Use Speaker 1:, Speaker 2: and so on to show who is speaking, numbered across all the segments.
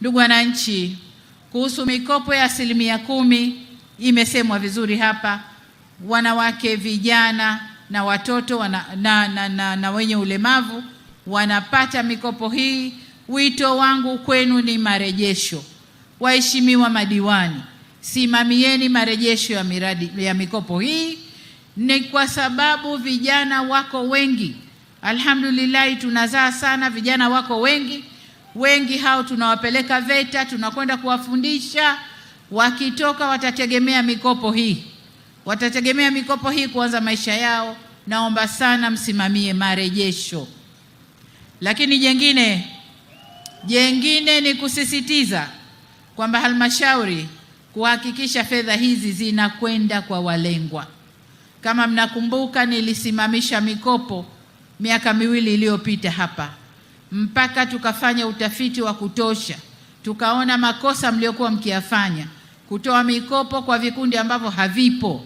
Speaker 1: Ndugu wananchi, kuhusu mikopo ya 10% imesemwa vizuri hapa. Wanawake, vijana na watoto na wenye ulemavu wanapata mikopo hii. Wito wangu kwenu ni marejesho. Waheshimiwa madiwani, simamieni marejesho ya miradi ya mikopo hii. Ni kwa sababu vijana wako wengi. Alhamdulillah, tunazaa sana, vijana wako wengi hao tunawapeleka VETA, tunakwenda kuwafundisha. Wakitoka watategemea mikopo hii kuanza maisha yao. Naomba sana msimamie marejesho. Lakini jengine ni kusisitiza kwamba halmashauri kuhakikisha fedha hizi zinakwenda kwa walengwa. Kama mnakumbuka, nilisimamisha mikopo miaka 2 iliyopita hapa, mpaka tukafanya utafiti wa kutosha, tukaona makosa mliokuwa mkiyafanya, kutoa mikopo kwa vikundi ambavyo havipo,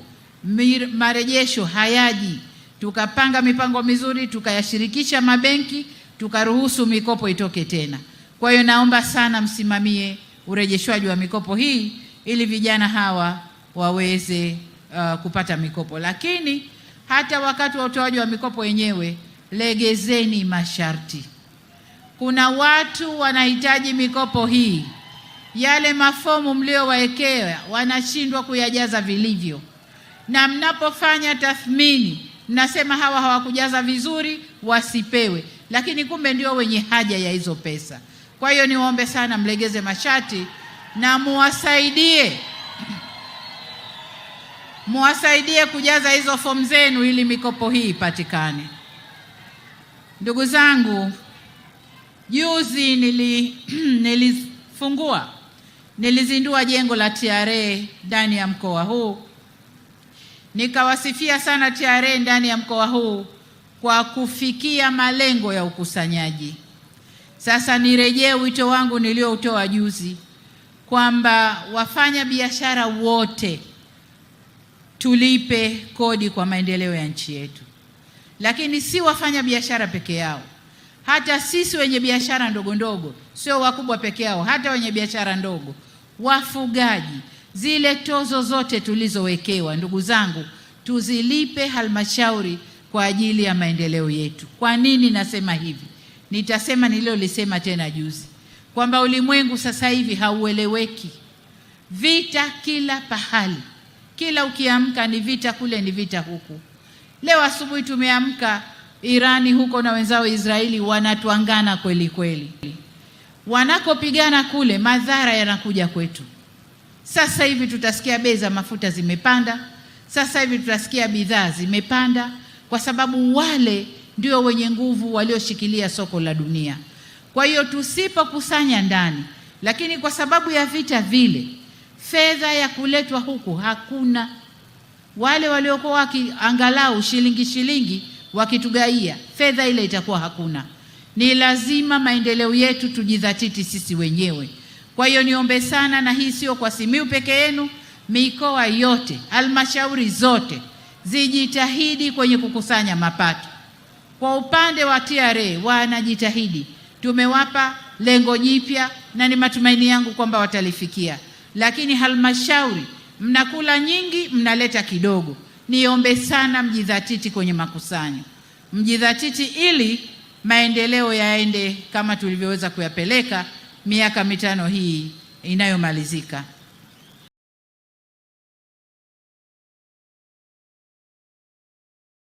Speaker 1: marejesho hayaji. Tukapanga mipango mizuri, tukayashirikisha mabenki, tukaruhusu mikopo itoke tena. Kwa hiyo naomba sana msimamie urejeshwaji wa mikopo hii ili vijana hawa waweze kupata mikopo. Lakini hata wakati wa utoaji wa mikopo yenyewe, legezeni masharti. Kuna watu wanahitaji mikopo hii, yale mafomu mliowaekea wanashindwa kuyajaza vilivyo, na mnapofanya tathmini mnasema hawa hawakujaza vizuri, wasipewe, lakini kumbe ndio wenye haja ya hizo pesa. Kwa hiyo niwaombe sana mlegeze masharti na muwasaidie kujaza hizo fomu zenu ili mikopo hii ipatikane. Ndugu zangu, juzi nilizindua jengo la TRA ndani ya mkoa huu. Nikawasifia sana TRA ndani ya mkoa huu kwa kufikia malengo ya ukusanyaji. Sasa nirejee wito wangu nilioutoa juzi kwamba wafanya biashara wote tulipe kodi kwa maendeleo ya nchi yetu. Lakini si wafanya biashara peke yao, hata sisi wenye biashara ndogo ndogo, sio wakubwa peke yao, hata wenye biashara ndogo, wafugaji, zile tozo zote tulizowekewa, ndugu zangu, tuzilipe halmashauri kwa ajili ya maendeleo yetu. Kwa nini nasema hivi? Nitasema nililolisema tena juzi kwamba ulimwengu sasa hivi haueleweki. Vita kila pahali, kila ukiamka ni vita kule, ni vita huku. Leo asubuhi tumeamka Irani huko na wenzao Israeli wanatuangana kweli kweli. Wanakopigana kule, madhara yanakuja kwetu. Sasa hivi tutasikia bei za mafuta zimepanda, sasa hivi tutasikia bidhaa zimepanda, kwa sababu wale ndio wenye nguvu walioshikilia soko la dunia. Kwa hiyo tusipokusanya ndani, lakini kwa sababu ya vita vile, fedha ya kuletwa huku hakuna. Wale waliokuwa wakiangalau shilingi wakitugaia, fedha ile itakuwa hakuna. Ni lazima maendeleo yetu tujidhatiti sisi wenyewe. Kwa hiyo niombe sana, na hii sio kwa Simiyu peke yenu, mikoa yote, halmashauri zote zijitahidi kwenye kukusanya mapato. Kwa upande wa TRA wanajitahidi, tumewapa lengo jipya na ni matumaini yangu kwamba watalifikia. Lakini halmashauri mnakula nyingi, mnaleta kidogo. Niombe sana mjidhatiti kwenye makusanyo, mjidhatiti ili maendeleo yaende kama tulivyoweza kuyapeleka miaka 5 hii inayomalizika.